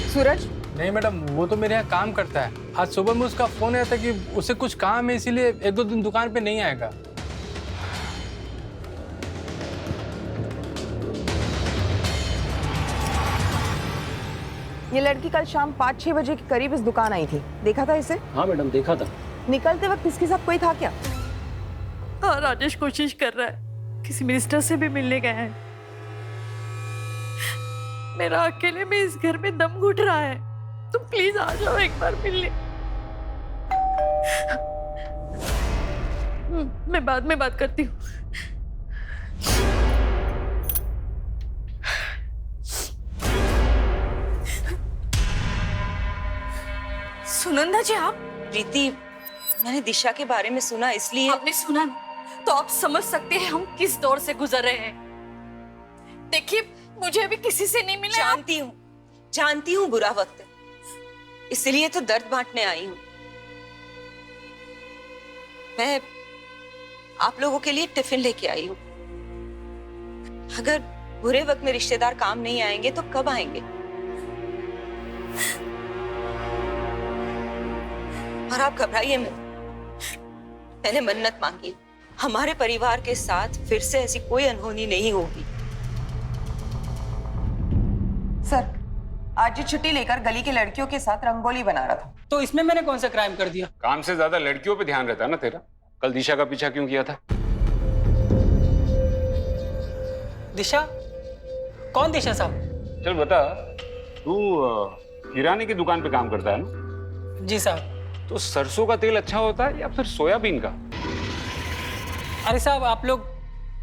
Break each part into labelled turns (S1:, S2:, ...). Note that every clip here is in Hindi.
S1: सूरज?
S2: नहीं मैडम, वो तो मेरे यहाँ काम करता है। आज सुबह में उसका फोन आया था कि उसे कुछ काम है, इसीलिए 1-2 दिन दुकान पे नहीं आएगा।
S1: ये लड़की कल शाम 5-6 बजे के करीब इस दुकान आई थी, देखा था इसे?
S3: हाँ मैडम, देखा था।
S1: निकलते वक्त इसके साथ कोई था क्या?
S4: हाँ, राजेश कोशिश कर रहा है, किसी मिनिस्टर से भी मिलने गया है। मेरा अकेले में इस घर में दम घुट रहा है, तुम प्लीज आ जाओ एक बार मिलने। मैं बाद में बात करती हूँ। सुनंदा जी, आप?
S5: प्रीति, मैंने दिशा के बारे में सुना, इसलिए।
S4: आपने सुना ना? तो आप समझ सकते हैं हम किस दौर से गुजर रहे हैं। देखिए, मुझे अभी किसी से नहीं मिला।
S5: जानती हूँ बुरा वक्त है, इसलिए तो दर्द बांटने आई हूँ। मैं आप लोगों के लिए टिफिन लेके आई हूँ। अगर बुरे वक्त में रिश्तेदार काम नहीं आएंगे तो कब आएंगे? और आप घबराइए मत, मैंने मन्नत मांगी, हमारे परिवार के साथ फिर से ऐसी कोई अनहोनी नहीं होगी।
S1: सर, आज ये छुट्टी लेकर गली की लड़कियों के साथ रंगोली बना रहा था।
S3: तो इसमें मैंने कौन सा क्राइम कर दिया?
S6: काम से ज्यादा लड़कियों पे ध्यान रहता है ना तेरा। कल दिशा का पीछा क्यों किया था?
S3: दिशा? कौन दिशा साहब?
S6: चल बता, तू किराने की दुकान पे काम करता है ना?
S3: जी साहब।
S6: तो सरसों का तेल अच्छा होता है या फिर सोयाबीन का?
S3: अरे साहब, आप लोग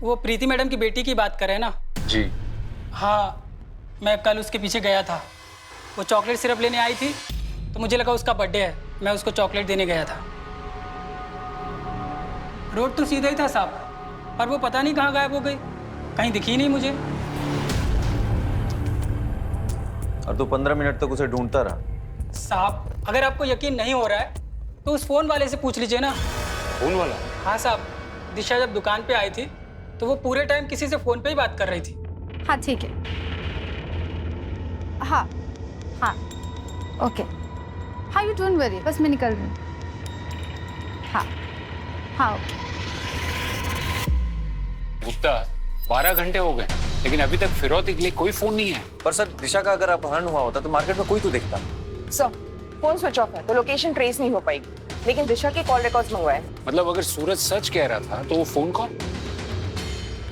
S3: वो प्रीति मैडम की बेटी की बात कर रहे हैं ना?
S6: जी
S3: हाँ, मैं कल उसके पीछे गया था। वो चॉकलेट सिरप लेने आई थी, तो मुझे लगा उसका बर्थडे है, मैं उसको चॉकलेट देने गया था। रोड तो सीधा ही था साहब, पर वो पता नहीं कहाँ गायब हो गई, कहीं दिखी नहीं मुझे।
S7: और तू 15 मिनट तक उसे ढूंढता रहा?
S3: साहब, अगर आपको यकीन नहीं हो रहा है तो उस फोन वाले से पूछ लीजिए ना।
S6: फोन वाला?
S3: हाँ साहब, दिशा जब दुकान पे आई थी तो वो पूरे टाइम किसी से फोन पे ही बात कर रही थी।
S8: हाँ ठीक है, हाँ हाँ ओके, हाँ यू डोंट वरी, बस मैं निकल रही हूँ। हाँ हाँ ओके।
S6: गुप्ता, 12 घंटे हो गए लेकिन अभी तक फिरौती के लिए कोई फोन नहीं है।
S7: पर सर, दिशा का अगर अपहरण हुआ होता तो मार्केट में कोई तो दिखता।
S1: सर, फोन स्विच ऑफ है तो लोकेशन ट्रेस नहीं हो पाएगी, लेकिन दिशा के कॉल रिकॉर्ड्स मंगवाए।
S6: मतलब अगर सूरज सच कह रहा था तो वो फोन कॉल?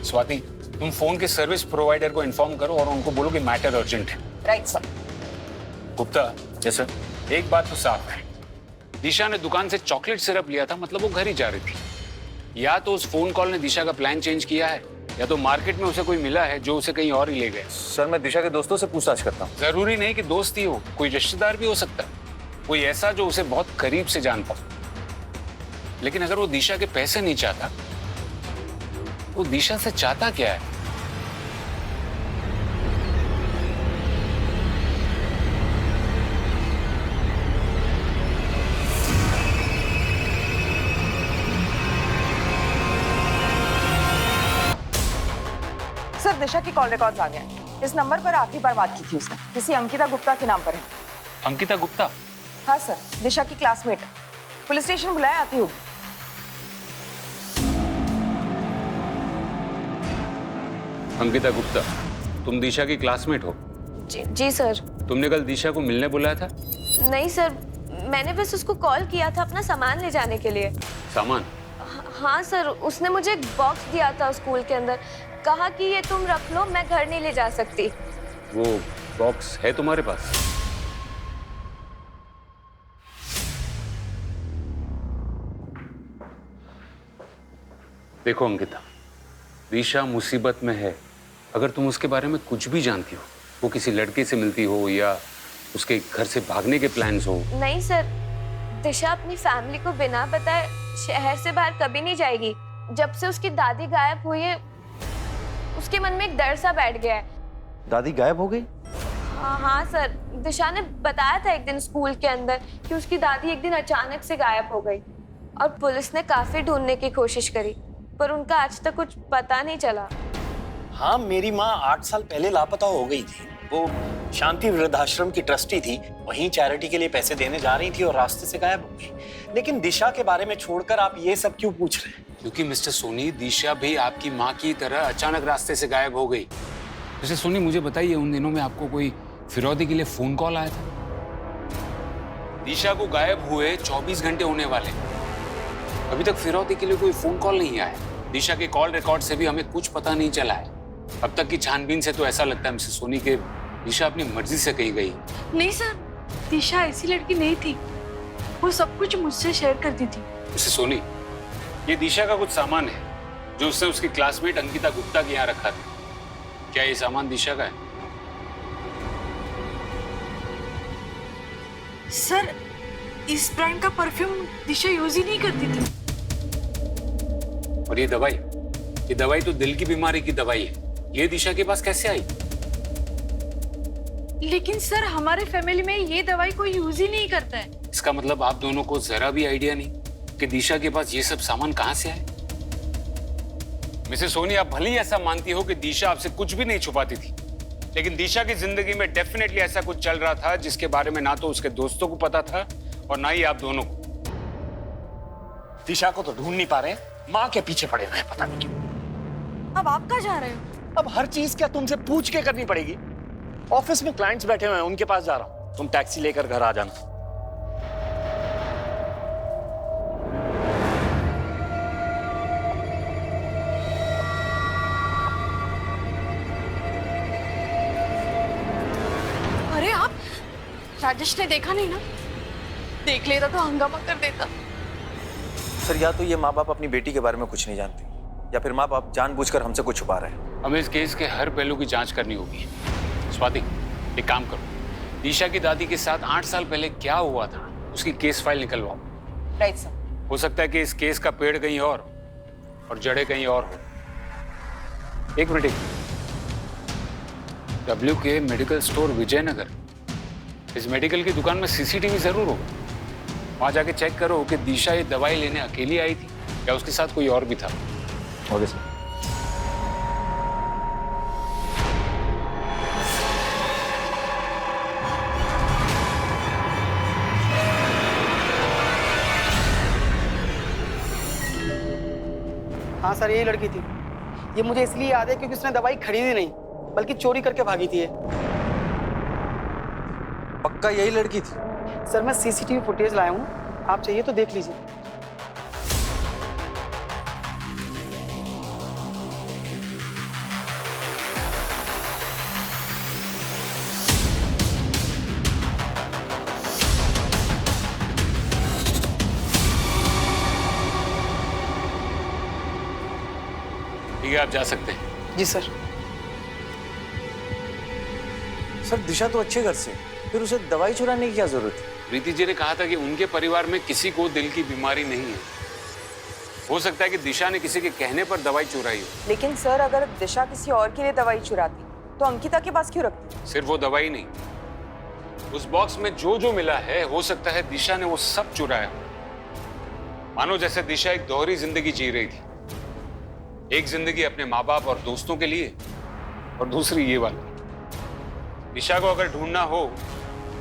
S6: स्वाति, तुम फोन के सर्विस प्रोवाइडर को इन्फॉर्म करो और उनको बोलो कि मैटर अर्जेंट है।
S1: Right sir.
S6: Gupta.
S7: Yes sir.
S6: एक बात तो साफ है, दिशा ने दुकान से चॉकलेट सिरप लिया था, मतलब वो घर ही जा रही थी। या तो उस फोन कॉल ने दिशा का प्लान चेंज किया है, या तो मार्केट में उसे कोई मिला है जो उसे कहीं और ही ले गए।
S7: सर, मैं दिशा के दोस्तों से पूछताछ करता हूँ।
S6: जरूरी नहीं कि दोस्त ही हो, कोई रिश्तेदार भी हो सकता है, कोई ऐसा जो उसे बहुत करीब से जानता हो। लेकिन अगर वो दिशा के पैसे नहीं चाहता, वो दिशा से चाहता क्या है?
S1: सर, दिशा की कॉल रिकॉर्ड्स आ गए। इस नंबर पर आखिरी बार बात की थी उसने, किसी अंकिता गुप्ता के नाम पर है।
S6: अंकिता गुप्ता?
S1: हाँ सर, दिशा की क्लासमेट है। पुलिस स्टेशन बुलाया, आती होगी।
S6: अंकिता गुप्ता, तुम दिशा की क्लासमेट हो?
S9: जी सर।
S6: तुमने कल दिशा को मिलने बुलाया था?
S9: नहीं सर, मैंने बस उसको कॉल किया था अपना सामान ले जाने के लिए।
S6: सामान?
S9: हाँ सर, उसने मुझे एक बॉक्स दिया था स्कूल के अंदर, कहा कि ये तुम रख लो, मैं घर नहीं ले जा सकती।
S6: वो बॉक्स है तुम्हारे पास? देखो अंकिता, दिशा मुसीबत में है। अगर तुम उसके बारे में कुछ भी जानती हो, वो किसी लड़के से मिलती हो या उसके घर से भागने के प्लान्स हो।
S9: नहीं सर, दिशा अपनी फैमिली को बिना बताए शहर से बाहर कभी नहीं जाएगी। जब से उसकी दादी गायब हुई है, उसके मन में एक डर सा बैठ गया है।
S7: दादी गायब हो गई?
S9: हाँ सर, दिशा ने बताया था एक दिन स्कूल के अंदर कि उसकी दादी एक दिन अचानक से गायब हो गई और पुलिस ने काफी ढूंढने की कोशिश करी, पर उनका आज तक कुछ पता नहीं चला।
S10: हाँ, मेरी माँ 8 साल पहले लापता हो गई थी। वो शांति वृद्धाश्रम की ट्रस्टी थी, वहीं चैरिटी के लिए पैसे देने जा रही थी और रास्ते से गायब हो गई। लेकिन दिशा के बारे में छोड़कर आप ये सब क्यों पूछ रहे हैं?
S6: क्योंकि मिस्टर सोनी, दिशा भी आपकी माँ की तरह अचानक रास्ते से गायब हो गई। मिस्टर सोनी, मुझे बताइए, उन दिनों में आपको कोई फिरौती के लिए फोन कॉल आया था? दिशा को गायब हुए 24 घंटे होने वाले, अभी तक फिरौती के लिए कोई फोन कॉल नहीं आया। दिशा के कॉल रिकॉर्ड से भी हमें कुछ पता नहीं चला है। अब तक की छानबीन से तो ऐसा लगता है मिस्टर सोनी के दिशा अपनी मर्जी से कहीं गई।
S4: नहीं सर, दिशा ऐसी लड़की नहीं थी, वो सब कुछ मुझसे शेयर करती थी।
S6: मिस्टर सोनी, ये दिशा का कुछ सामान है जो उसने उसकी क्लासमेट अंकिता गुप्ता के यहाँ रखा था। क्या ये सामान दिशा का है?
S4: सर, इस ब्रांड का परफ्यूम दिशा यूज ही नहीं करती थी।
S6: और ये दवाई तो दिल की बीमारी की दवाई है। ये दिशा के पास कैसे आई?
S4: लेकिन सर, हमारे फैमिली में ये दवाई कोई यूज ही नहीं करता है।
S6: इसका मतलब आप दोनों को जरा भी आइडिया नहीं कि दिशा के पास ये सब सामान कहां से आए। मिसेस सोनी, आप भले ही ऐसा मानती हो कि दिशा आपसे कुछ भी नहीं छुपाती थी, लेकिन दिशा की जिंदगी में डेफिनेटली ऐसा कुछ चल रहा था जिसके बारे में ना तो उसके दोस्तों को पता था और ना ही आप दोनों को।
S10: दिशा को तो ढूंढ नहीं पा रहे, माँ के पीछे पड़े हुए हैं, पता नहीं क्यों।
S4: अब आप कहाँ जा रहे हो?
S10: अब हर चीज क्या तुमसे पूछ के करनी पड़ेगी? ऑफिस में क्लाइंट्स बैठे हुए हैं, उनके पास जा रहा हूं, तुम टैक्सी लेकर घर आ जाना।
S4: अरे आप, राजेश ने देखा नहीं ना? देख लेता तो हंगामा कर देता।
S7: सर, या तो ये माँ बाप अपनी बेटी के बारे में कुछ नहीं जानते, या फिर माँ बाप जानबूझकर हमसे कुछ छुपा रहे हैं।
S6: हमें इस केस के हर पहलू की जांच करनी होगी। स्वाति, एक काम करो, दिशा की दादी के साथ 8 साल पहले क्या हुआ था उसकी केस फाइल निकलवाओ।
S1: Right sir.
S6: हो सकता है कि इस केस का पेड़ कहीं और जड़ें कहीं और हो। एक minute, WK medical store Vijayanagar, इस मेडिकल की दुकान में CCTV जरूर होगा। वहां जाके चेक करो कि दिशा ये दवाई लेने अकेली आई थी या उसके साथ कोई और भी था।
S7: Okay sir.
S11: हाँ सर, यही लड़की थी। ये मुझे इसलिए याद है क्योंकि उसने दवाई खरीदी नहीं, बल्कि चोरी करके भागी थी ये।
S7: पक्का यही लड़की थी?
S11: सर, मैं CCTV फुटेज लाया हूँ, आप चाहिए तो देख लीजिए।
S6: ठीक है, आप जा सकते हैं।
S11: जी सर।
S7: सर, दिशा तो अच्छे घर से, फिर उसे दवाई चुराने की क्या जरूरत थी?
S6: प्रीति जी ने कहा था कि उनके परिवार में किसी को दिल की बीमारी नहीं है। हो सकता है कि दिशा ने किसी के कहने पर दवाई चुराई हो।
S1: लेकिन सर, अगर दिशा किसी और के लिए दवाई चुराती तो अंकिता के पास क्यों रखती?
S6: सिर्फ वो दवाई नहीं, उस बॉक्स में जो जो मिला है हो सकता है दिशा ने वो सब चुराया। मानो जैसे दिशा एक दोहरी जिंदगी जी रही थी, एक जिंदगी अपने माँ बाप और दोस्तों के लिए और दूसरी ये वाली। दिशा को अगर ढूंढना हो,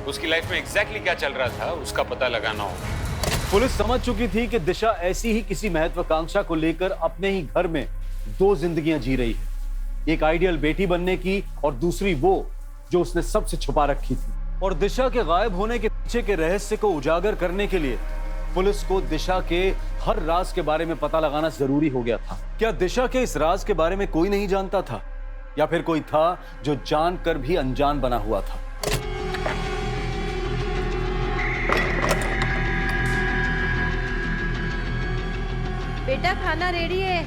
S6: उसकी लाइफ में एग्जैक्टली क्या चल रहा था उसका पता लगाना होगा।
S12: पुलिस समझ चुकी थी कि दिशा ऐसी ही किसी महत्वाकांक्षा को लेकर अपने ही घर में 2 जिंदगियां जी रही है, एक आइडियल बेटी बनने की और दूसरी वो जो उसने सबसे छुपा रखी थी। और दिशा के गायब होने के पीछे के रहस्य को उजागर करने के लिए पुलिस को दिशा के हर राज के बारे में पता लगाना जरूरी हो गया था। क्या दिशा के इस राज के बारे में कोई नहीं जानता था, या फिर कोई था जो जानकर भी अनजान बना हुआ था?
S9: बेटा, खाना रेडी है।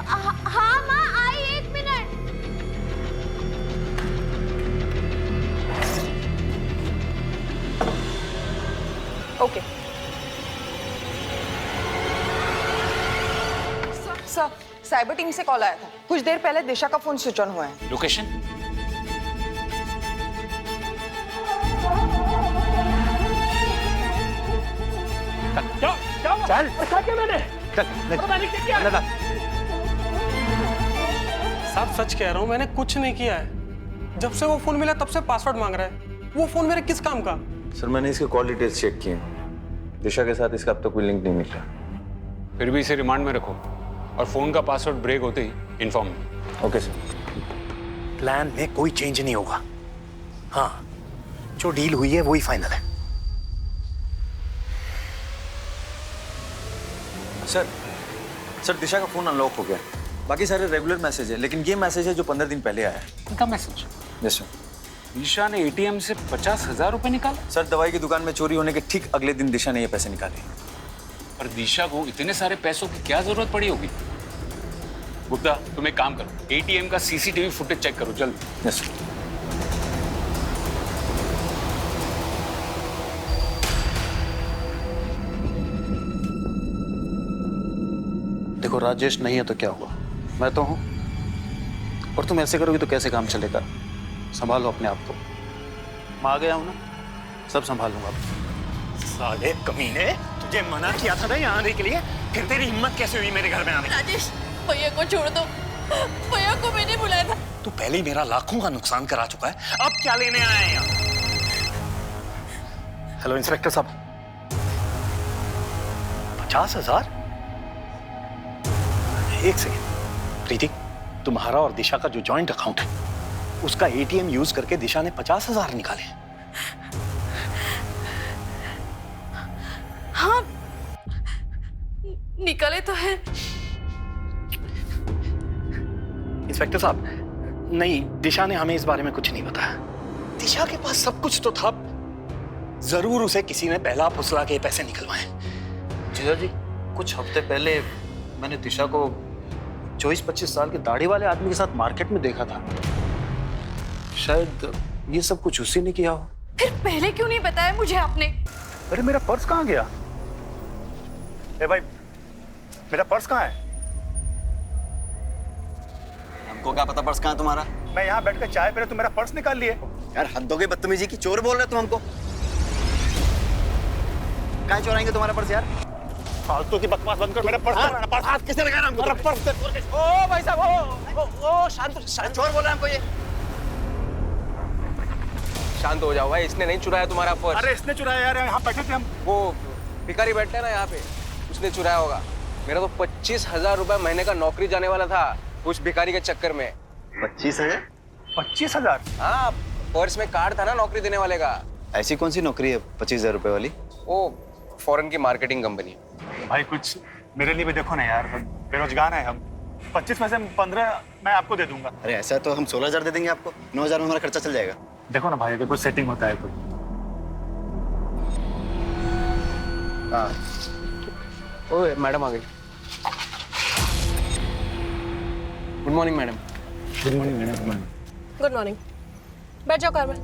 S9: हाँ माँ, आई 1 minute.
S1: Okay sir, cyber team से कॉल आया था। कुछ देर पहले दिशा का फोन स्विच ऑन हुआ है।
S6: लोकेशन?
S12: चल, क्या मैंने?
S3: साहब, सच कह रहा हूँ, मैंने कुछ नहीं किया है।
S13: जब से वो फोन मिला तब से पासवर्ड मांग रहा है। वो फोन मेरे किस काम का?
S7: सर मैंने इसके कॉल डिटेल्स चेक किए हैं। दिशा के साथ इसका अब तक कोई लिंक नहीं मिला।
S6: फिर भी इसे रिमांड में रखो और फोन का पासवर्ड ब्रेक होते ही इन्फॉर्म।
S7: Okay sir.
S10: प्लान में कोई चेंज नहीं होगा। हाँ, जो डील हुई है वही फाइनल है।
S7: सर दिशा का फोन अनलॉक हो गया। बाकी सारे रेगुलर मैसेज है, लेकिन ये मैसेज है जो 15 दिन पहले आया है।
S6: उनका मैसेज?
S7: Yes sir.
S6: दिशा ने एटीएम से 50,000 रुपए निकाले?
S7: सर दवाई की दुकान में चोरी होने के ठीक अगले दिन दिशा ने ये पैसे निकाले।
S6: पर दिशा को इतने सारे पैसों की क्या जरूरत पड़ी होगी? गुप्ता, तुम एक काम करो, एटीएम का सीसीटीवी फुटेज चेक करो जल्द।
S7: Yes sir.
S10: देखो राजेश नहीं है तो क्या हुआ, मैं तो हूं। और तुम ऐसे करोगे तो कैसे काम चलेगा? संभालो अपने आप को। मैं आ गया हूं ना, सब संभाल लूंगा। साले कमीने, तुझे मना किया था ना यहाँ आने के लिए, फिर तेरी हिम्मत कैसे हुई मेरे घर में आने की?
S4: राजेश, भैया को छोड़ दो। भैया को मैंने बुलाया था।
S10: तू पहले ही मेरा लाखों का नुकसान करा चुका है, अब क्या लेने आए हैं यहाँ? हेलो इंस्पेक्टर साहब, 50,000? एक सेकेंड प्रीति, तुम्हारा और दिशा का जो जॉइंट अकाउंट है उसका एटीएम यूज करके दिशा ने 50,000 निकाले।
S4: हाँ, निकाले तो है।
S10: इंस्पेक्टर साहब, नहीं, दिशा ने हमें इस बारे में कुछ नहीं बताया। दिशा के पास सब कुछ तो था, जरूर उसे किसी ने पहला फुसला के पैसे निकलवाए।
S7: जीजा जी, कुछ हफ्ते पहले मैंने दिशा को 24-25 साल के दाढ़ी वाले आदमी के साथ मार्केट में देखा था। शायद ये सब कुछ उसी ने किया हो।
S4: फिर पहले क्यों नहीं बताया मुझे आपने?
S10: अरे मेरा पर्स कहाँ गया? ए भाई, मेरा पर्स कहाँ है?
S14: हमको क्या पता पर्स कहाँ है तुम्हारा?
S10: मैं यहाँ बैठकर चाय पी रहा, तुम मेरा पर्स निकाल लिए।
S14: यार हद हो गई बदतमीजी की, चोर बोल रहे तुम हमको। कहाँ चुराएंगे तुम्हारा पर्स यार?
S10: फालतू की बकवास बंद कर, मेरा पर्स पर्स हाथ किसने लगाया हमको? मेरा पर्स
S11: ओ भाई साहब, ओ शांत
S14: चोर बोल रहा है हमको ये।
S11: शांत हो जाओ भाई, इसने नहीं चुराया तुम्हारा पर्स।
S10: अरे इसने चुराया यार, यहाँ बैठे थे हम।
S11: वो भिखारी बैठते हैं ना यहाँ पे, उसने चुराया होगा। मेरा तो 25,000 रुपए महीने का नौकरी जाने वाला था उस भिखारी के चक्कर में।
S14: 25,000?
S10: 25,000?
S11: हाँ, पर्स में कार्ड था ना नौकरी देने वाले का।
S14: ऐसी कौन सी नौकरी है 25,000 रुपए वाली?
S11: वो फॉरेन की मार्केटिंग कंपनी।
S10: भाई कुछ मेरे लिए भी देखो ना यार, बेरोजगार हैं हम। 25 में से 15 मैं आपको दे दूंगा।
S14: अरे ऐसा तो हम 16,000 दे देंगे आपको, 9,000 में हमारा खर्चा चल जाएगा।
S10: देखो ना भाई, अगर कुछ सेटिंग होता है तो।
S11: ओए मैडम आ गई। Good morning madam.
S10: Good morning madam. Good morning.
S4: Good morning. बैठ जाओ कार में।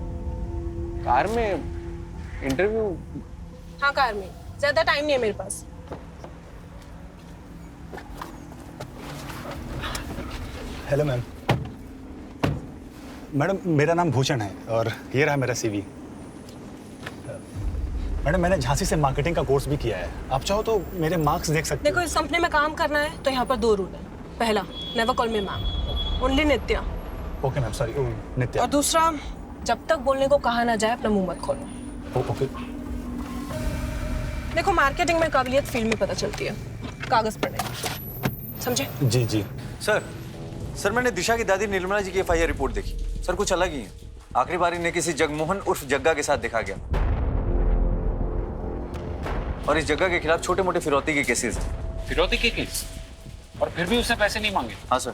S11: कार में इंटरव्यू?
S4: हाँ कार में, ज्यादा टाइम नहीं है मेरे पास।
S10: Hello ma'am. मैडम मेरा नाम भूषण है और ये रहा मेरा सीवी। मैडम मैंने झांसी से मार्केटिंग का कोर्स भी किया है, आप चाहो तो मेरे मार्क्स देख सकते
S15: देखो, इस कंपनी में काम करना है तो यहाँ पर 2 रूल है। पहला, never call me ma'am, only Nitya.
S10: Okay ma'am, sorry Nitya.
S15: और दूसरा, जब तक बोलने को कहा ना जाए अपना मुंह मत खोलो।
S10: ओके।
S15: देखो, मार्केटिंग में काबिलियत फील्ड में पता चलती है, कागज पर नहीं, समझे?
S10: जी जी।
S7: सर मैंने दिशा की दादी निर्मला जी की FIR रिपोर्ट देखी। सर कुछ अलग ही है। आखिरी बार इन्हें किसी जगमोहन उर्फ जग्गा के साथ देखा गया और इस जगह के खिलाफ छोटे मोटे फिरौती के केसेस हैं।
S6: फिरौती के केस? और फिर भी उसने पैसे नहीं मांगे?
S7: हाँ सर,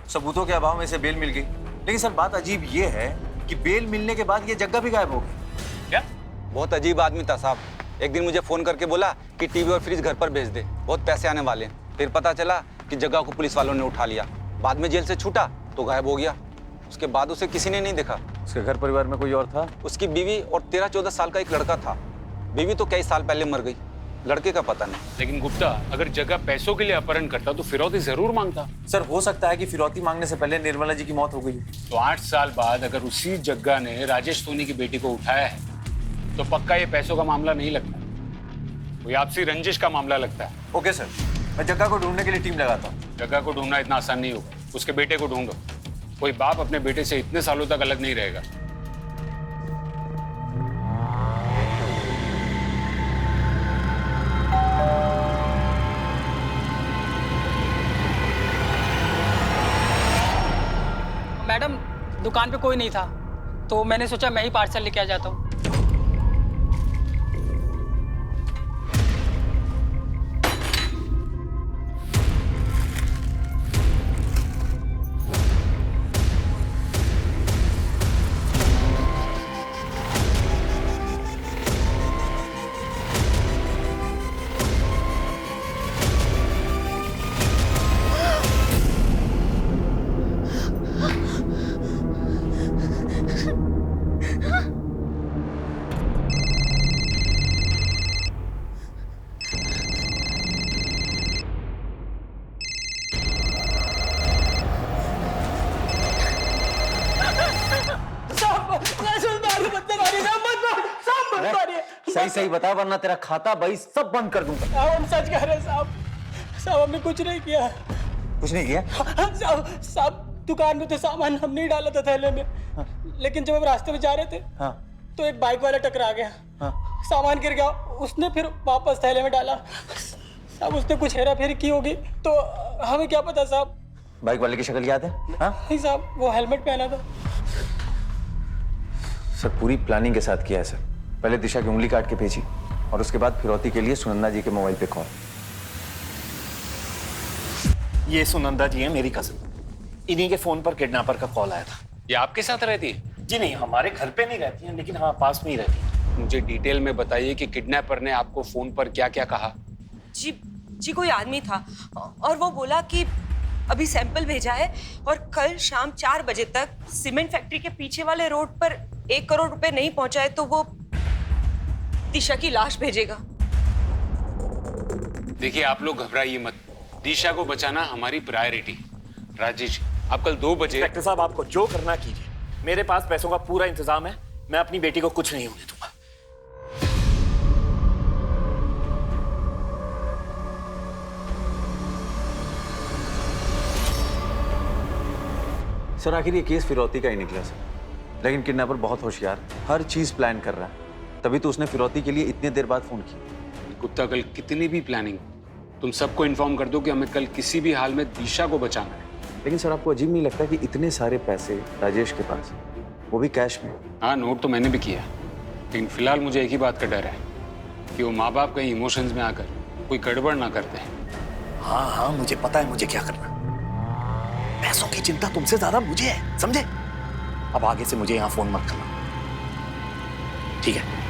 S7: सबूतों के अभाव में इसे बेल मिल गई। लेकिन सर बात अजीब ये है कि बेल मिलने के बाद ये जग्गा भी गायब हो गई।
S6: क्या?
S14: बहुत अजीब आदमी था साहब। एक दिन मुझे फोन करके बोला कि टीवी और फ्रिज घर पर भेज दे, बहुत पैसे आने वाले हैं। फिर पता चला कि जगह को पुलिस वालों ने उठा लिया। बाद में जेल से छूटा तो गायब हो गया। उसके बाद उसे किसी ने नहीं देखा।
S7: उसके घर परिवार में कोई और था?
S14: उसकी बीवी और 13-14 साल का एक लड़का था। बीवी तो कई साल पहले मर गई, लड़के का पता नहीं।
S6: लेकिन गुप्ता, अगर जगह पैसों के लिए अपहरण करता तो फिरौती जरूर मांगता।
S7: सर हो सकता है कि फिरौती मांगने से पहले निर्मला जी की मौत हो गई।
S6: तो 8 साल बाद अगर उसी जग्गा ने राजेश सोनी की बेटी को उठाया है तो पक्का ये पैसों का मामला नहीं लगता, कोई आपसी रंजिश का मामला लगता है।
S7: ओके सर, मैं जग्गा को ढूंढने के लिए टीम लगाता हूँ।
S6: जग्गा को ढूंढना इतना आसान नहीं होगा, उसके बेटे को ढूंढो। कोई बाप अपने बेटे से इतने सालों तक अलग नहीं रहेगा।
S3: मैडम दुकान पे कोई नहीं था, तो मैंने सोचा मैं ही पार्सल लेके आ जाता हूँ।
S12: सही सही बता, वरना तेरा खाता भाई सब बंद कर दूंगा।
S3: हम सच कह रहे हैं साहब। साहब हमने कुछ नहीं किया।
S12: कुछ नहीं किया?
S3: साहब दुकान में तो सामान हम नहीं डाला था थैले में। लेकिन जब हम रास्ते में जा रहे थे तो एक बाइक वाला टकरा गया। सामान गिर गया, उसने फिर वापस थैले में डाला। साहब उसने कुछ हेरा फेरी की होगी, तो हमें क्या पता साहब।
S12: बाइक वाले की शक्ल याद है?
S3: नहीं साहब, वो हेलमेट पहना था।
S7: सर पूरी प्लानिंग के साथ किया है सर। पहले दिशा की उंगली काट के भेजी और उसके बाद फिरौती के लिए सुनंदा जी के मोबाइल पे कॉल।
S12: ये सुनंदा जी है, मेरी कजिन। इन्हीं के फोन पर किडनैपर का कॉल आया था।
S6: ये आपके साथ रहती है?
S12: जी नहीं, हमारे घर पे नहीं रहती हैं, लेकिन हाँ पास में ही रहती है।
S6: मुझे डिटेल में बताइए कि किडनैपर ने आपको फोन पर क्या क्या कहा।
S5: जी कोई आदमी था और वो बोला कि अभी सैंपल भेजा है और कल शाम 4 बजे तक सीमेंट फैक्ट्री के पीछे वाले रोड पर 1 करोड़ रुपए नहीं पहुंचाए तो वो दिशा की लाश भेजेगा।
S6: देखिए आप लोग घबराइए मत, दिशा को बचाना हमारी प्रायोरिटी। राजेश आप कल 2 बजे।
S12: डॉक्टर साहब आपको जो करना कीजिए, मेरे पास पैसों का पूरा इंतजाम है। मैं अपनी बेटी को कुछ नहीं होने दूंगा।
S7: सर आखिर ये केस फिरौती का ही निकला सर, लेकिन किडनैपर बहुत होशियार, हर चीज प्लान कर रहा है। तभी तो उसने फिरौती के लिए इतनी देर बाद फोन किया।
S6: कुत्ता कल कितनी भी प्लानिंग, तुम सबको इन्फॉर्म कर दो कि हमें कल किसी भी हाल में दिशा को बचाना है।
S7: लेकिन सर आपको अजीब नहीं लगता कि इतने सारे पैसे राजेश के पास, वो भी कैश में?
S6: हाँ नोट तो मैंने भी किया, लेकिन फिलहाल मुझे एक ही बात का डर है कि वो माँ बाप कहीं इमोशंस में आकर कोई गड़बड़ ना करते हैं।
S12: हाँ मुझे पता है मुझे क्या करना। पैसों की चिंता तुमसे ज्यादा मुझे है, समझे? अब आगे से मुझे यहाँ फोन मत करना, ठीक है?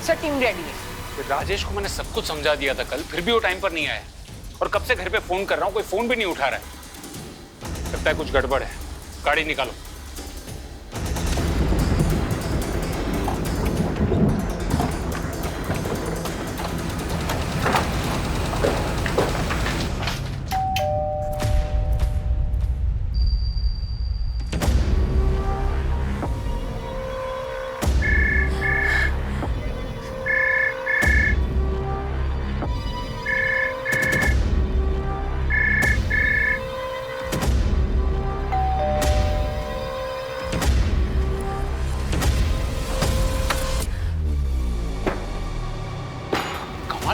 S1: सर टीम रेडी है।
S6: राजेश को मैंने सब कुछ समझा दिया था कल, फिर भी वो टाइम पर नहीं आया और कब से घर पे फोन कर रहा हूँ, कोई फोन भी नहीं उठा रहा है। लगता है कुछ गड़बड़ है। गाड़ी निकालो।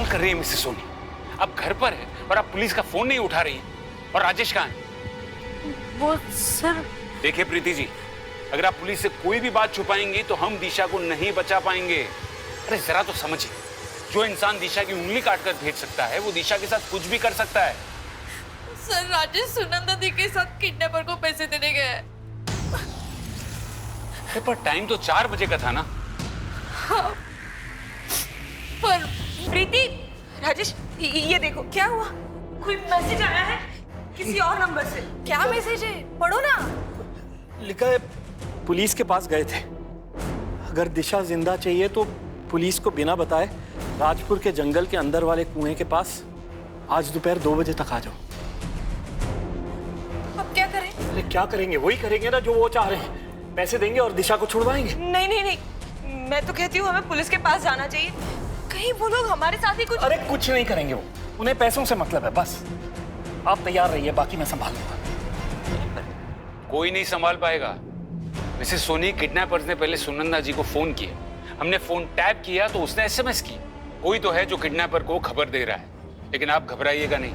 S6: कर रही है मिसेस सोनी, अब घर पर है और आप पुलिस का फोन नहीं उठा रही हैं। और राजेश कहाँ है?
S4: वो सर।
S6: देखिए प्रीति जी, अगर आप पुलिस से कोई भी बात छुपाएंगी तो हम दिशा को नहीं बचा पाएंगे। अरे जरा तो समझिए, जो इंसान दिशा की उंगली काटकर भेज सकता है वो दिशा के साथ कुछ भी कर सकता है।
S4: सर राजेश सुनंदा दी के साथ किडनैपर को पैसे देने गया है।
S6: पर टाइम तो 4 बजे का था ना।
S4: हाँ, पर
S5: प्रीति, राजेश ये देखो क्या हुआ, कोई मैसेज आया है किसी और नंबर से।
S15: क्या मैसेज है, पढ़ो ना।
S12: लिखा है पुलिस के पास गए थे, अगर दिशा जिंदा चाहिए तो पुलिस को बिना बताए राजपुर के जंगल के अंदर वाले कुएं के पास आज दोपहर 2 बजे तक आ जाओ।
S5: अब क्या करें?
S12: अरे क्या करेंगे, वही करेंगे ना जो वो चाह रहे हैं, पैसे देंगे और दिशा को छुड़वाएंगे।
S5: नहीं नहीं नहीं, मैं तो कहती हूँ हमें पुलिस के पास जाना चाहिए, कहीं वो लोग हमारे साथ ही कुछ।
S12: अरे कुछ नहीं करेंगे,
S16: उन्हें पैसों से मतलब है बस। आप तैयार रहिए, बाकी मैं संभाल लूंगा।
S6: कोई नहीं संभाल पाएगा। मिसेस सोनी, किडनैपर्स ने पहले सुनंदा जी को फोन किया, हमने फोन टैप किया तो उसने एसएमएस की। कोई तो है जो किडनैपर को खबर दे रहा है, लेकिन आप घबराइएगा नहीं।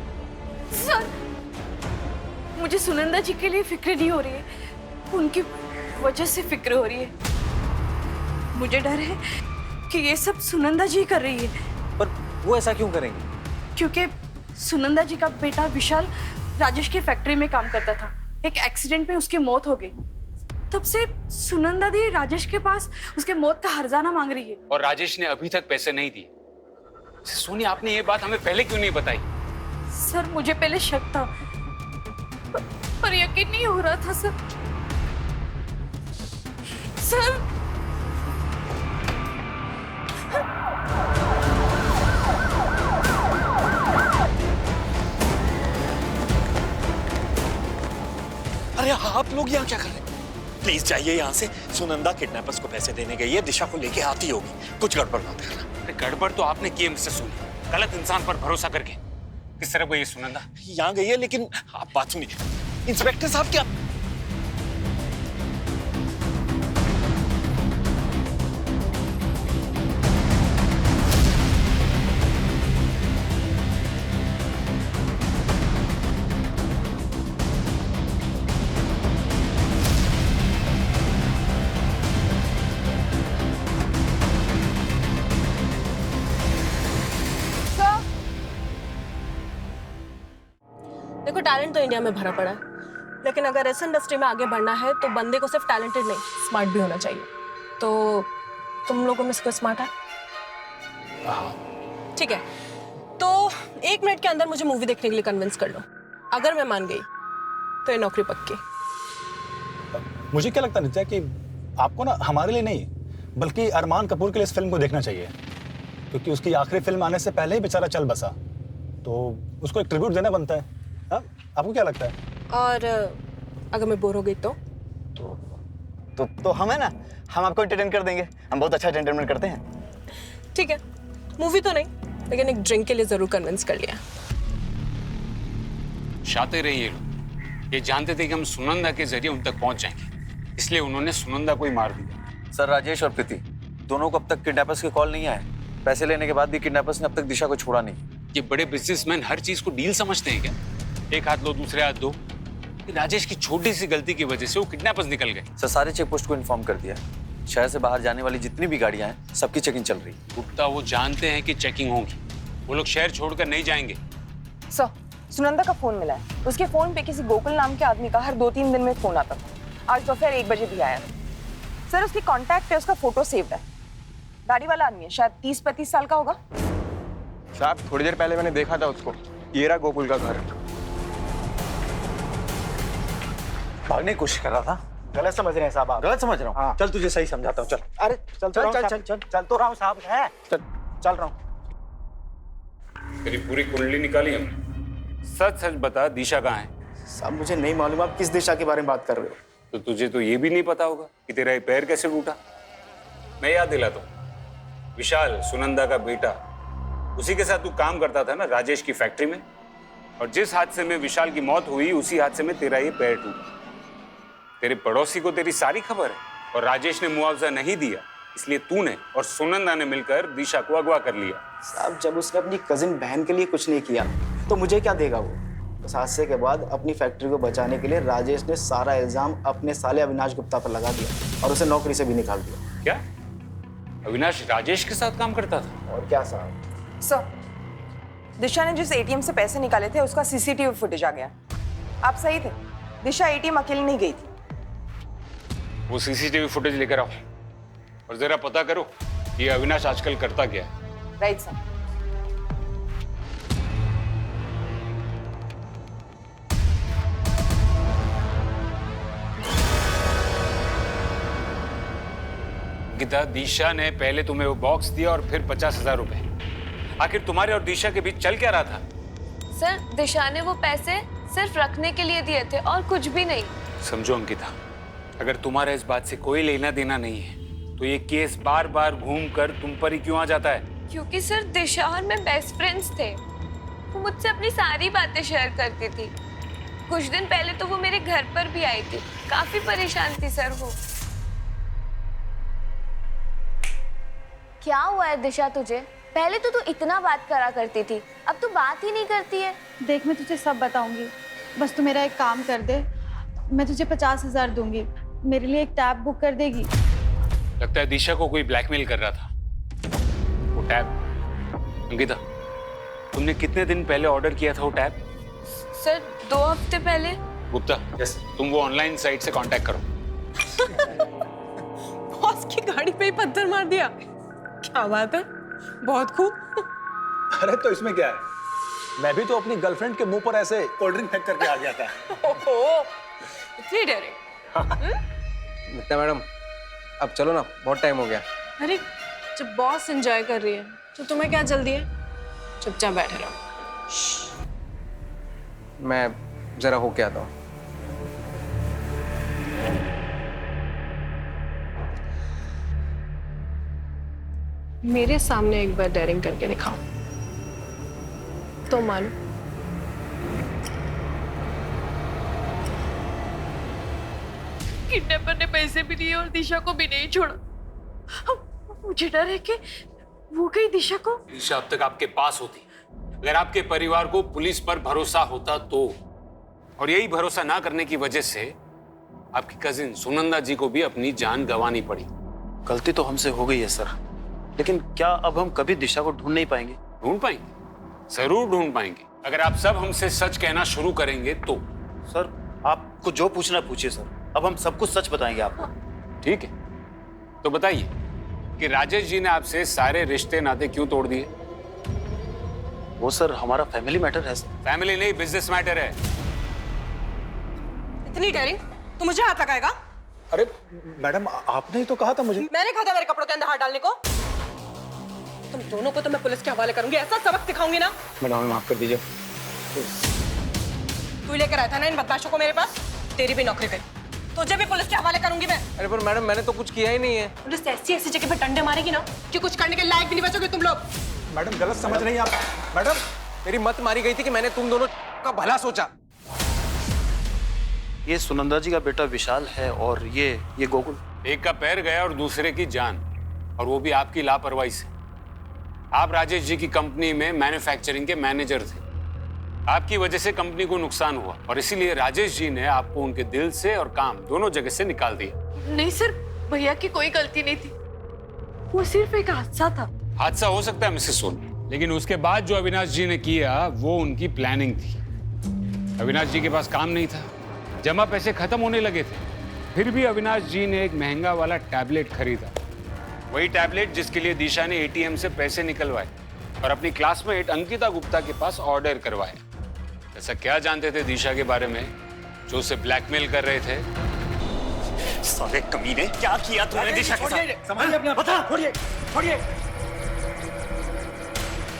S4: सर, मुझे सुनंदा जी के लिए फिक्र नहीं हो रही है, उनकी वजह से फिक्र हो रही है। मुझे डर है कि ये सब सुनंदा जी कर रही है।
S7: पर वो ऐसा क्यों करेंगे?
S4: क्योंकि सुनंदा जी का बेटा विशाल राजेश की फैक्ट्री में काम करता था, एक एक्सीडेंट में उसकी मौत हो गई। तब से सुनंदा दी राजेश के पास उसके मौत का हर्जाना मांग रही है।
S6: और राजेश ने अभी तक पैसे नहीं दिए। सोनी, आपने ये बात हमें पहले क्यों नहीं बताई?
S4: सर, मुझे पहले शक था पर यकीन नहीं हो रहा था सर।
S16: अरे आप लोग यहाँ क्या कर रहे हैं? प्लीज जाइए यहाँ से। सुनंदा किडनैपर्स को पैसे देने गई है, दिशा को लेके आती होगी। कुछ गड़बड़ मत करना।
S6: अरे गड़बड़ तो आपने की मिस्टर सोनी, गलत इंसान पर भरोसा करके। किस तरह गई है सुनंदा?
S16: यहाँ गई है, लेकिन आप बात सुनिए। इंस्पेक्टर साहब, क्या
S15: देखो, टैलेंट तो इंडिया में भरा पड़ा है, लेकिन अगर इस इंडस्ट्री में आगे बढ़ना है तो बंदे को सिर्फ टैलेंटेड नहीं, स्मार्ट भी होना चाहिए। तो तुम लोगों में से कोई स्मार्ट है? ठीक है, तो 1 मिनट के अंदर मुझे मूवी देखने के लिए कन्विंस कर लो। अगर मैं मान गई तो ये नौकरी पक्की।
S10: मुझे क्या लगता है नित्या कि आपको ना हमारे लिए नहीं बल्कि अरमान कपूर के लिए इस फिल्म को देखना चाहिए, क्योंकि उसकी आखिरी फिल्म आने से पहले ही बेचारा चल बसा, तो उसको एक ट्रिब्यूट देना बनता है। हाँ, आपको क्या लगता है?
S15: और अगर मैं बोर हो गई
S17: तो हम है ना, हम आपको एंटरटेन कर देंगे। हम बहुत अच्छा एंटरटेनमेंट करते हैं।
S15: ठीक है, मूवी तो नहीं, लेकिन एक ड्रिंक के लिए जरूर कन्विंस कर लिया।
S6: शातिर है ये लोग, ये जानते थे कि हम सुनंदा के जरिए उन तक पहुंच जाएंगे, इसलिए उन्होंने सुनंदा को ही मार दिया।
S7: सर, राजेश और प्रीति दोनों को अब तक किडनैपर्स के कॉल नहीं आए। पैसे लेने के बाद भी किडनैपर्स ने अब तक दिशा को छोड़ा नहीं।
S6: ये बड़े बिजनेसमैन हर चीज को डील समझते हैं क्या? एक हाथ लो दूसरे हाथ दो। राजेश की छोटी सी गलती की वजह से वो किडनैपर्स निकल गए।
S7: सर, सारे चेक पोस्ट को इन्फॉर्म कर दिया। शहर से बाहर जाने वाली जितनी भी गाड़ियां हैं, सबकी चेकिंग चल रही है।
S6: गुप्ता, वो जानते हैं कि चेकिंग होगी, वो लोग शहर छोड़कर नहीं जाएंगे।
S1: सर, सुनंदा का फोन मिला है। उसके फोन पे किसी गोकुल नाम के आदमी का हर 2-3 दिन में फोन आता था। आज दोपहर 1 बजे भी आया था। सर, उसके कॉन्टैक्ट पे उसका फोटो सेव्ड है। गाड़ी वाला आदमी है, शायद 30-35 साल का होगा।
S11: साहब, थोड़ी देर पहले मैंने देखा था उसको। ये रहा गोकुल का घर।
S7: भागने की कोशिश कर रहा था।
S17: गलत समझ रहे हैं साहब आप।
S7: गलत समझ रहा हूँ।
S17: हाँ।
S7: चल, तुझे सही समझाता हूँ। चल।
S17: अरे चल तो रहा हूँ साहब। है चल रहा हूँ।
S6: तेरी पूरी कुंडली निकाली हमने। सच सच बता, दिशा कहाँ है?
S17: साहब, मुझे नहीं मालूम आप किस दिशा के बारे में बात कर रहे हो।
S6: तो तुझे तो ये भी नहीं पता होगा कि तेरा ये पैर कैसे टूटा। मैं याद दिलाता हूँ, विशाल सुनंदा का बेटा, उसी के साथ तू काम करता था ना राजेश की फैक्ट्री में, और जिस हादसे में विशाल की मौत हुई उसी हादसे में तेरा ये पैर टूटा। तेरे पड़ोसी को तेरी सारी खबर है, और राजेश ने मुआवजा नहीं दिया, इसलिए तूने और सुनंदा ने मिलकर दिशा को अगवा कर लिया।
S17: साहब, जब उसने अपनी कजिन बहन के लिए कुछ नहीं किया तो मुझे क्या देगा वो? उस हादसे के बाद अपनी फैक्ट्री को बचाने के लिए राजेश ने सारा इल्जाम अपने साले अविनाश गुप्ता पर लगा दिया और उसे नौकरी से भी निकाल दिया।
S6: क्या अविनाश राजेश के साथ काम करता था?
S17: और क्या साहब।
S1: सर, दिशा ने जिस एटीएम से पैसे निकाले थे उसका सीसीटीवी फुटेज आ गया। आप सही थे, दिशा एटीएम अकेली नहीं गई थी।
S6: वो सीसीटीवी फुटेज लेकर आओ और जरा पता करो ये अविनाश आजकल करता क्या है।
S1: Right sir.
S6: गीता, दिशा ने पहले तुम्हें वो बॉक्स दिया और फिर 50,000 रुपए। आखिर तुम्हारे और दिशा के बीच चल क्या रहा था?
S9: सर, दिशा ने वो पैसे सिर्फ रखने के लिए दिए थे और कुछ भी नहीं।
S6: समझो अंकिता, अगर तुम्हारा इस बात से कोई लेना देना नहीं है तो ये केस बार बार घूम कर तुम पर ही क्यों आ जाता है?
S9: क्योंकि सर, दिशा और मैं बेस्ट फ्रेंड्स थे। वो मुझसे अपनी सारी बातें शेयर करती थी। कुछ दिन पहले तो वो मेरे घर पर भी आई थी। काफी परेशान थी सर वो। क्या हुआ है दिशा तुझे? पहले तो तू इतना बात करा करती थी, अब तू बात ही नहीं करती है।
S4: देख मैं तुझे सब बताऊंगी, बस तू मेरा एक काम कर दे। मैं तुझे 50,000 दूंगी, मेरे लिए एक टैब बुक कर देगी?
S6: लगता है दिशा को कोई ब्लैकमेल कर रहा था। वो टैब, अंकिता, तुमने कितने दिन पहले ऑर्डर किया था वो टैब?
S9: सर 2 हफ्ते पहले।
S6: गुप्ता, तुम वो ऑनलाइन साइट से कांटेक्ट करो।
S15: बॉस की गाड़ी पे ही पत्थर मार दिया, क्या बात है, बहुत खूब।
S16: अरे तो इसमें क्या है, मैं भी तो अपनी गर्लफ्रेंड के मुंह पर ऐसे कोल्ड ड्रिंक फेंक करके आ गया था।
S15: ओहो, इतनी डरे।
S11: मित्ता मैडम, अब चलो ना, बहुत टाइम हो गया।
S15: अरे जब बॉस एंजॉय कर रही है तो तुम्हें क्या जल्दी है? चुपचाप बैठे रहो।
S11: मैं जरा होके आता हूँ। मेरे सामने एक बार डेयरिंग करके दिखाओ तो मानो।
S4: किडनैपर ने पैसे भी दिए और दिशा को भी नहीं छोड़ा। मुझे डर है कि वो कहीं दिशा को।
S6: दिशा अब तक आपके पास होती, अगर आपके परिवार को पुलिस पर भरोसा होता तो। और यही भरोसा ना करने की वजह से आपकी कजिन सुनंदा जी को भी अपनी जान गंवानी पड़ी।
S10: गलती तो हमसे हो गई है सर, लेकिन क्या अब हम कभी दिशा को ढूंढ नहीं पाएंगे?
S6: ढूंढ पाएंगे, जरूर ढूंढ पाएंगे, अगर आप सब हमसे सच कहना शुरू करेंगे तो।
S10: सर आपको जो पूछना पूछिए सर, अब हम सब कुछ सच बताएंगे आपको।
S6: ठीक है, तो बताइए कि राजेश जी ने आपसे सारे रिश्ते नाते क्यों तोड़ दिए?
S10: वो सर हमारा फैमिली मैटर है सर।
S6: फैमिली नहीं, बिजनेस मैटर है।
S15: इतनी डेयरिंग तो मुझे हाथ लगाएगा?
S16: अरे मैडम, आपने ही तो कहा था मुझे।
S15: मैंने कहा था मेरे कपड़ों के अंदर हाथ डालने को? तुम दोनों को तो मैं पुलिस के हवाले करूंगी, ऐसा सबक सिखाऊंगी ना।
S11: मैडम हमें माफ कर दीजिए।
S15: तू लेकर आया था ना इन बदमाशों को मेरे पास, तेरी भी नौकरी गई, तुझे भी पुलिस के हवाले करूंगी मैं।
S11: अरे पर मैडम, मैंने तो कुछ किया ही नहीं है।
S15: पुलिस ऐसी जगह पे डंडे मारेगी ना कि कुछ करने के लायक भी नहीं बचोगे तुम लोग।
S16: मैडम गलत समझ रही हैं आप। मैडम
S11: मेरी मत मारी गई थी कि मैंने तुम दोनों का भला सोचा।
S10: ये सुनंदा जी का बेटा विशाल है और ये गोकुल।
S6: एक का पैर गया और दूसरे की जान, और वो भी आपकी लापरवाही से। आप राजेश जी की कंपनी में मैन्युफैक्चरिंग के मैनेजर थे। आपकी वजह से कंपनी को नुकसान हुआ और इसीलिए राजेश जी ने आपको उनके दिल से और काम दोनों जगह से निकाल दिया।
S4: नहीं सर, भैया की कोई गलती नहीं थी, वो सिर्फ एक हादसा था।
S6: हादसा हो सकता है मिसेस सोनी, लेकिन उसके बाद जो अविनाश जी ने किया वो उनकी प्लानिंग थी। अविनाश जी के पास काम नहीं था, जमा पैसे खत्म होने लगे थे, फिर भी अविनाश जी ने एक महंगा वाला टैबलेट खरीदा। वही टैबलेट जिसके लिए दिशा ने एटीएम से पैसे निकलवाए और अपनी क्लासमेट अंकिता गुप्ता के पास ऑर्डर करवाए। ऐसा क्या जानते थे दिशा के बारे में जो उसे ब्लैकमेल कर रहे थे?
S16: साले कमीने, क्या किया तुमने दिशा के साथ?
S3: संभालिए अपने आप। बता, छोड़िए, छोड़िए।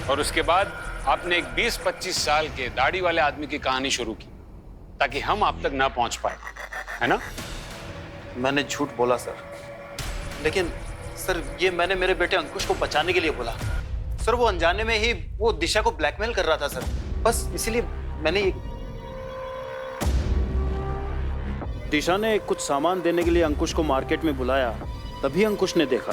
S6: और उसके बाद आपने एक 20-25 साल के दाढ़ी वाले आदमी की कहानी शुरू की ताकि हम आप तक ना पहुंच पाए, है ना?
S10: मैंने झूठ बोला सर, लेकिन सर ये मैंने मेरे बेटे अंकुश को बचाने के लिए बोला। सर वो अनजाने में ही वो दिशा को ब्लैकमेल कर रहा था सर, बस इसीलिए मैंने
S12: दिशा ने कुछ सामान देने के लिए अंकुश को मार्केट में बुलाया, तभी अंकुश ने देखा।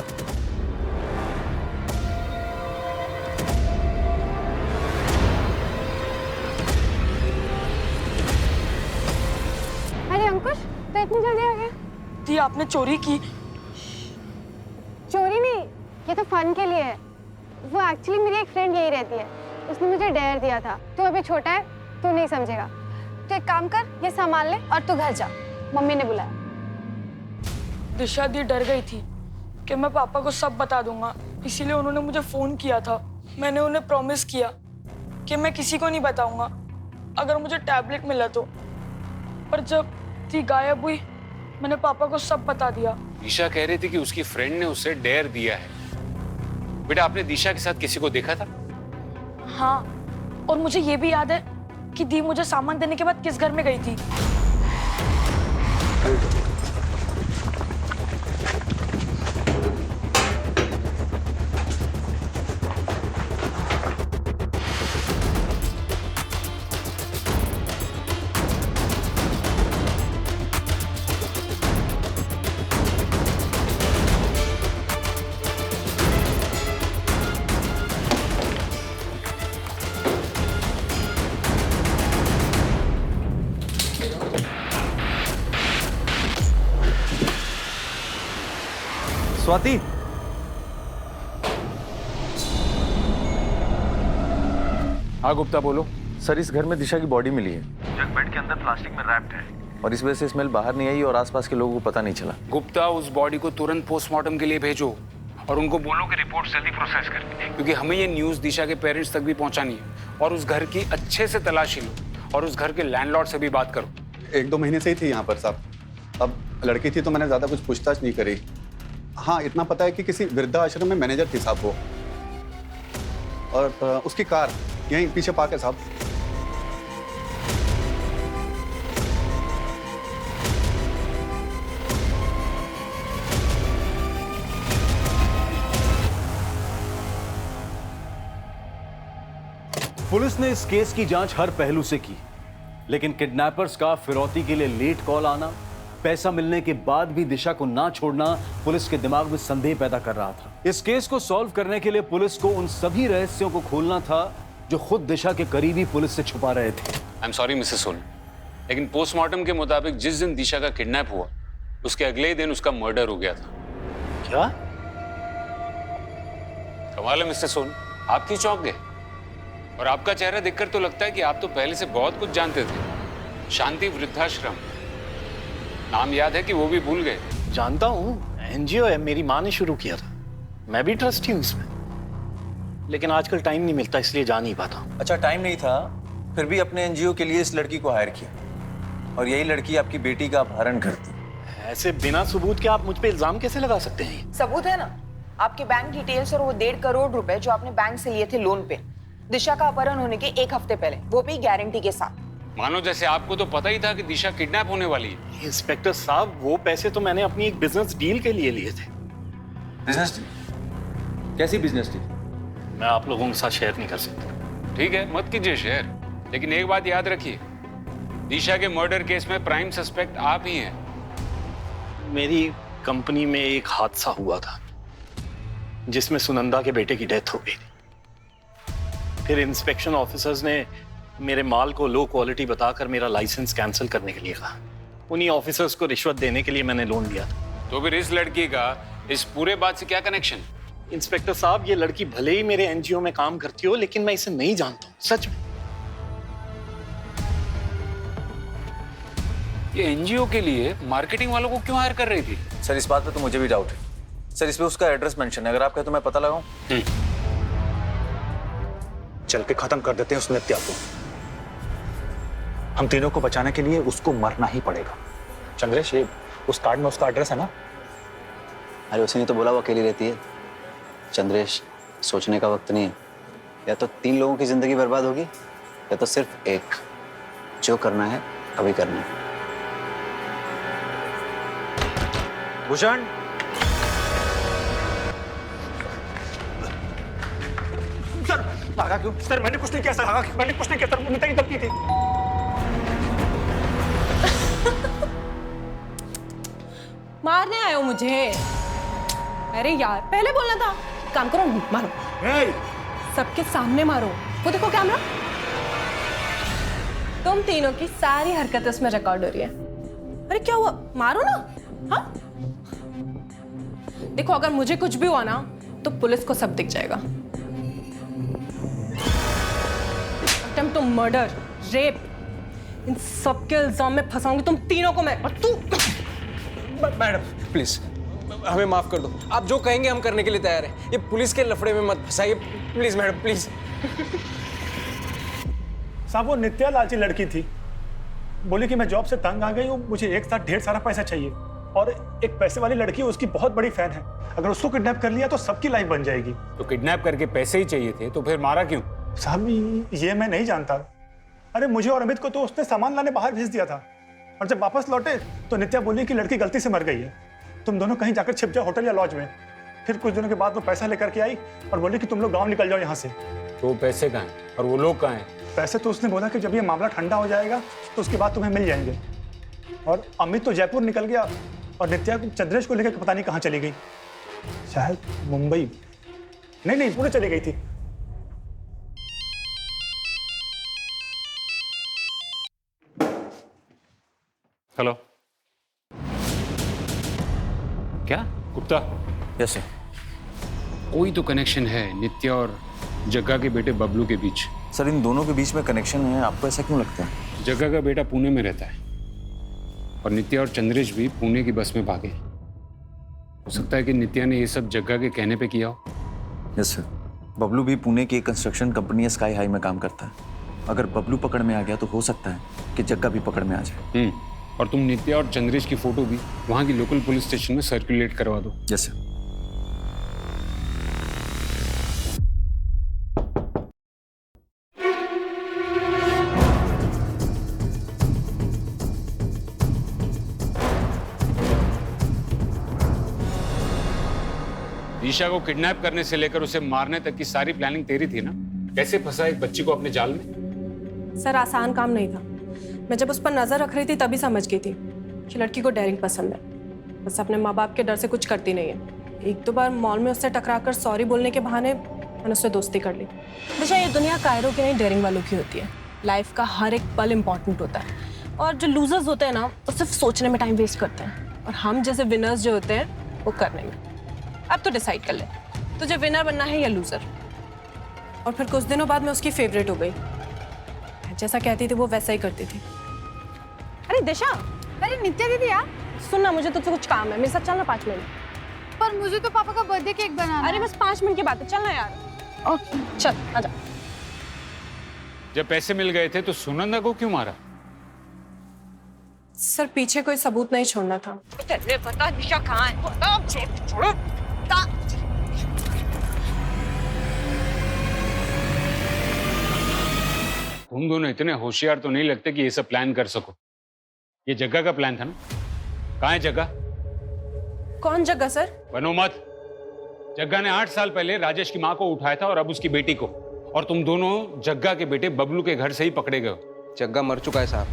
S8: अरे अंकुश, तो इतनी जल्दी आ गया?
S4: दी आपने चोरी की?
S8: चोरी नहीं, ये तो फन के लिए है। वो एक्चुअली मेरी एक फ्रेंड यही रहती है, उसने मुझे डेयर दिया था। तू अभी छोटा है, तू नहीं समझेगा। तो एक काम कर, ये सामान ले और तू घर जा, मम्मी ने बुलाया।
S4: दिशा दी डर गई थी कि मैं पापा को सब बता दूंगा, इसीलिए उन्होंने मुझे फोन किया था। मैंने उन्हें प्रॉमिस किया कि मैं किसी को नहीं बताऊंगा अगर मुझे टैबलेट मिला तो। पर जब दी गायब हुई, मैंने पापा को सब बता दिया।
S6: दिशा कह रही थी कि उसकी फ्रेंड ने उसे डेयर दिया है। बेटा, आपने दिशा के साथ किसी को देखा था?
S4: हाँ, और मुझे ये भी याद है कि दी मुझे सामान देने के बाद किस घर में गई थी।
S7: स्वाति,
S6: हाँ गुप्ता बोलो।
S7: सर इस घर में दिशा की बॉडी मिली है। जग बेड के अंदर प्लास्टिक में रैप्ड है और इस वजह से स्मेल बाहर नहीं आई और आसपास के लोगों को पता नहीं चला।
S6: गुप्ता, उस बॉडी को तुरंत पोस्टमार्टम के लिए भेजो और उनको बोलो कि रिपोर्ट जल्दी प्रोसेस कर, क्योंकि हमें ये न्यूज़ दिशा के पेरेंट्स तक भी पहुंचानी है। और उस घर की अच्छे से तलाशी लो और उस घर के लैंडलॉर्ड से भी बात करो।
S10: 1-2 महीने से ही थी यहाँ पर साहब। अब लड़की थी तो मैंने ज़्यादा कुछ पूछताछ नहीं करी। हाँ, इतना पता है कि किसी वृद्धाश्रम में मैनेजर थी साहब वो, और उसकी कार यहीं पीछे पार्क है साहब।
S12: पुलिस ने इस केस की जांच हर पहलू से की, लेकिन किडनैपर्स का फिरौती के लिए लेट कॉल आना, पैसा मिलने के बाद भी दिशा को ना छोड़ना पुलिस के दिमाग में संदेह पैदा कर रहा था। इस केस को सॉल्व करने के लिए पुलिस को उन सभी रहस्यों को खोलना था जो खुद दिशा के करीबी पुलिस से छुपा रहे थे।
S6: I am sorry Mrs Sol, लेकिन पोस्टमार्टम के मुताबिक जिस दिन दिशा का किडनैप हुआ उसके अगले ही दिन उसका मर्डर हो गया था।
S12: क्या?
S6: कमाल है मिस्टर सोल, आप क्यों चौंक गए? और आपका चेहरा देखकर तो लगता है कि आप तो पहले से बहुत कुछ जानते थे। शांति वृद्धाश्रम, नाम याद है कि वो भी भूल गए?
S18: जानता हूँ, एनजीओ है, मेरी माँ ने शुरू किया था, मैं भी ट्रस्टी हूँ इसमें, लेकिन आजकल टाइम नहीं मिलता इसलिए जा नहीं पाता।
S7: अच्छा, टाइम नहीं था, फिर भी अपने एनजीओ के लिए इस लड़की को हायर किया और यही लड़की आपकी बेटी का अपहरण करती।
S18: ऐसे बिना सबूत के आप मुझ पे इल्जाम कैसे लगा सकते हैं?
S1: सबूत है ना, आपके बैंक डिटेल्स और वो 1.5 करोड़ रुपए जो आपने बैंक से लिए थे लोन पे, दिशा का अपहरण होने के 1 हफ्ते पहले, वो भी गारंटी के साथ।
S6: मानो जैसे आपको तो पता ही था कि दिशा किडनैप होने वाली है।
S18: इंस्पेक्टर साहब, वो पैसे तो मैंने अपनी एक बिजनेस डील के लिए लिए थे।
S7: Business deal? कैसी बिजनेस डील?
S18: मैं आप लोगों के साथ शेयर नहीं कर सकता।
S6: ठीक है, मत कीजिए शेयर, लेकिन एक बात याद रखिए, दिशा के मर्डर केस में प्राइम सस्पेक्ट आप ही हैं।
S18: मेरी कंपनी में एक हादसा हुआ था जिसमें सुनंदा के बेटे की डेथ हो गई थी। फिर इंस्पेक्शन ऑफिसर्स ने मेरे माल को लो क्वालिटी बताकर मेरा लाइसेंस कैंसिल करने के लिए कहा। उन्हीं ऑफिसर्स को रिश्वत देने के लिए मैंने लोन लिया था।
S6: तो फिर इस लड़की का इस पूरे बात से क्या कनेक्शन?
S18: इंस्पेक्टर साहब, ये लड़की भले ही मेरे एनजीओ में काम करती हो, लेकिन मैं इसे नहीं जानता हूँ, सच में।
S6: ये एनजीओ के लिए मार्केटिंग वालों को क्यों हायर कर रही थी?
S7: सर इस बात पे तो मुझे भी डाउट है। सर इसमें उसका एड्रेस मेंशन है, अगर आप कहें तो मैं पता लगाऊं।
S10: चल के खत्म कर देते हैं उस नित्या को। हम तीनों को बचाने के लिए उसको मरना ही पड़ेगा। चंद्रेश, ये उस कार्ड में उसका एड्रेस है ना?
S14: अरे उसने तो बोला वो अकेली रहती है। चंद्रेश, सोचने का वक्त नहीं है। या तो 3 लोगों की जिंदगी बर्बाद होगी या तो सिर्फ एक। जो करना है अभी करना है।
S7: भूषण,
S16: सर भागा क्यों? सर मैंने कुछ नहीं किया सर, मैंने कुछ नहीं किया सर, नित्या की गलती थी।
S15: मारने आए हो मुझे? अरे यार, पहले बोलना था। काम करो, मारो। सबके सामने मारो। वो देखो कैमरा, तुम तीनों की सारी हरकतें उसमें रिकॉर्ड हो रही है। अरे क्या हुआ? मारो ना। हाँ, देखो अगर मुझे कुछ भी हुआ ना तो पुलिस को सब दिख जाएगा। अटेम्प्ट टू मर्डर, रेप, इन सब के इल्जाम में फंसाऊंगी तुम तीनों को मैं। और तू
S3: मैडम प्लीज हमें माफ कर दो, आप जो कहेंगे हम करने के लिए तैयार हैं। ये पुलिस के लफड़े में मत फंसाइए प्लीज मैडम, प्लीज।
S16: साहब वो नित्या लालची लड़की थी, बोली कि मैं जॉब से तंग आ गई हूँ, मुझे एक साथ ढेर सारा पैसा चाहिए और एक पैसे वाली लड़की उसकी बहुत बड़ी फैन है, अगर उसको किडनैप कर लिया तो सबकी लाइफ बन जाएगी।
S6: तो किडनैप करके पैसे ही चाहिए थे तो फिर मारा क्यों?
S16: साहब ये मैं नहीं जानता। अरे मुझे और अमित को तो उसने सामान लाने बाहर भेज दिया था और जब वापस लौटे तो नित्या बोली कि लड़की गलती से मर गई है, तुम दोनों कहीं जाकर छिप जाओ होटल या लॉज में। फिर कुछ दिनों के बाद वो पैसा लेकर के आई और बोली कि तुम लोग गाँव निकल जाओ यहाँ से।
S6: तो पैसे कहाँ हैं और वो लोग कहाँ हैं?
S16: पैसे तो उसने बोला कि जब ये मामला ठंडा हो जाएगा तो उसके बाद तुम्हें मिल जाएंगे। और अमित तो जयपुर निकल गया और नित्या चंद्रेश को लेकर पता नहीं कहाँ चली गई, शायद मुंबई, नहीं पुणे चली गई थी।
S6: हेलो,
S7: क्या
S6: गुप्ता?
S7: कैसे?
S6: कोई तो कनेक्शन है नित्या और जग्गा के बेटे बबलू के बीच।
S7: सर इन दोनों के बीच में कनेक्शन है, आपको ऐसा क्यों लगता है?
S6: जग्गा का बेटा पुणे में रहता है और नित्या और चंद्रेश भी पुणे की बस में भागे। हो सकता है कि नित्या ने ये सब जग्गा के कहने पे किया हो।
S7: यस सर, बबलू भी पुणे की एक कंस्ट्रक्शन कंपनी स्काई हाई में काम करता है। अगर बबलू पकड़ में आ गया तो हो सकता है कि जग्गा भी पकड़ में आ जाए।
S6: और तुम नित्या और चंद्रेश की फोटो भी वहां की लोकल पुलिस स्टेशन में सर्कुलेट करवा दो।
S7: Yes sir.
S6: ईशा को किडनैप करने से लेकर उसे मारने तक की सारी प्लानिंग तेरी थी ना? कैसे फंसा एक बच्ची को अपने जाल में?
S15: सर आसान काम नहीं था। मैं जब उस पर नजर रख रही थी तभी समझ गई थी कि लड़की को डेयरिंग पसंद है, बस अपने माँ बाप के डर से कुछ करती नहीं है। एक दो बार मॉल में उससे टकराकर सॉरी बोलने के बहाने मैंने उससे दोस्ती कर ली। दिशा, ये दुनिया कायरों की नहीं डेयरिंग वालों की होती है। लाइफ का हर एक पल इम्पॉर्टेंट होता है और जो लूजर्स होते हैं ना वो सिर्फ सोचने में टाइम वेस्ट करते हैं और हम जैसे विनर्स जो होते हैं वो करने में। अब तो डिसाइड कर ले, तुझे विनर बनना है या लूजर। और फिर कुछ दिनों बाद मैं उसकी फेवरेट हो गई। जैसा कहती थी वो वैसा ही करती थी। अरे दिशा,
S8: अरे नित्या दीदी यार,
S15: सुनना, मुझे तुझसे कुछ काम है, मेरे साथ चलना 5 मिनट।
S8: पर मुझे तो पापा का बर्थडे केक बनाना
S15: अरे बस 5 मिनट की बात है, चलना यार। ओके चल आजा।
S6: जब पैसे मिल गए थे तो सुनंदा को क्यों मारा?
S15: सर पीछे कोई सबूत नहीं छोड़ना था।
S5: बता दिशा कहाँ है? छोड़ो। तुम दोनों इतने होशियार तो नहीं लगते कि ये सब प्लान कर सको। ये जग्गा का प्लान था ना? कहाँ है जग्गा?
S15: कौन जग्गा सर?
S6: बनो मत। जग्गा ने 8 साल पहले राजेश की माँ को उठाया था और अब उसकी बेटी को, और तुम दोनों जग्गा के बेटे बबलू के घर से ही पकड़े गए हो।
S11: जग्गा मर चुका है साहब।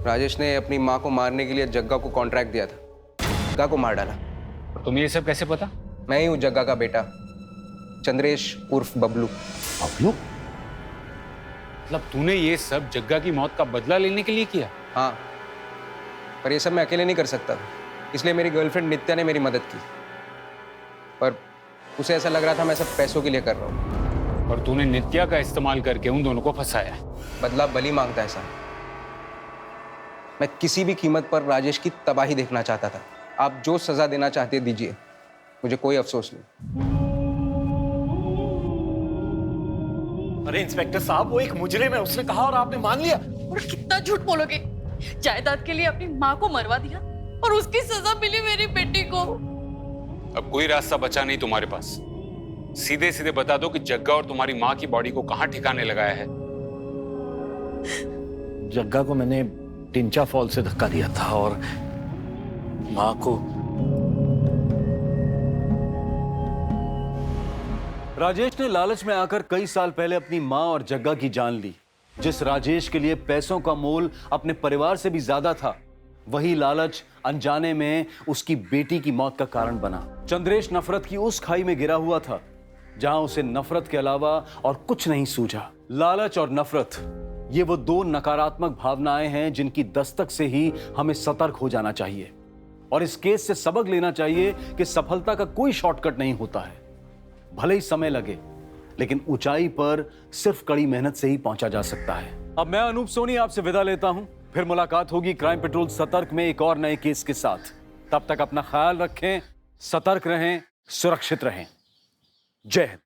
S11: राजेश ने अपनी माँ को मारने के लिए जग्गा को कॉन्ट्रैक्ट दिया था, जग्गा को मार डाला।
S6: और तुम्हें ये सब कैसे पता?
S11: मैं ही हूँ जग्गा का बेटा, चंद्रेश उर्फ बबलू।
S6: बबलू? मतलब तूने ये सब जग्गा की मौत का बदला लेने के लिए किया?
S11: हाँ, पर ये सब मैं अकेले नहीं कर सकता, इसलिए मेरी गर्लफ्रेंड नित्या ने मेरी मदद की। पर उसे ऐसा लग रहा था मैं सब पैसों के लिए कर रहा हूँ।
S6: और तूने नित्या का इस्तेमाल करके उन दोनों को फंसाया।
S11: बदला बली मांगता है साहब। मैं किसी भी कीमत पर राजेश की तबाही देखना चाहता था। आप जो सजा देना चाहते दीजिए, मुझे कोई अफसोस नहीं।
S18: अरे इंस्पेक्टर साहब, वो एक मुजरिम है, उसने कहा और आपने मान लिया।
S4: और कितना झूठ बोलोगे? जायदाद के लिए अपनी माँ को मरवा दिया और उसकी सजा मिली मेरी बेटी को।
S6: अब कोई रास्ता बचा नहीं तुम्हारे पास। सीधे सीधे बता दो कि जग्गा और तुम्हारी माँ की बॉडी को कहाँ ठिकाने लगाया है।
S18: जग्गा को मैंने टिंचा फॉल से धक्का दिया था और माँ को।
S12: राजेश ने लालच में आकर कई साल पहले अपनी माँ और जग्गा की जान ली। जिस राजेश के लिए पैसों का मोल अपने परिवार से भी ज्यादा था, वही लालच अनजाने में उसकी बेटी की मौत का कारण बना। चंद्रेश नफरत की उस खाई में गिरा हुआ था जहां उसे नफरत के अलावा और कुछ नहीं सूझा। लालच और नफरत, ये वो दो नकारात्मक भावनाएं हैं जिनकी दस्तक से ही हमें सतर्क हो जाना चाहिए और इस केस से सबक लेना चाहिए कि सफलता का कोई शॉर्टकट नहीं होता है। भले ही समय लगे, लेकिन ऊंचाई पर सिर्फ कड़ी मेहनत से ही पहुंचा जा सकता है। अब मैं अनूप सोनी आपसे विदा लेता हूं। फिर मुलाकात होगी क्राइम पेट्रोल सतर्क में एक और नए केस के साथ। तब तक अपना ख्याल रखें, सतर्क रहें, सुरक्षित रहें। जय हिंद।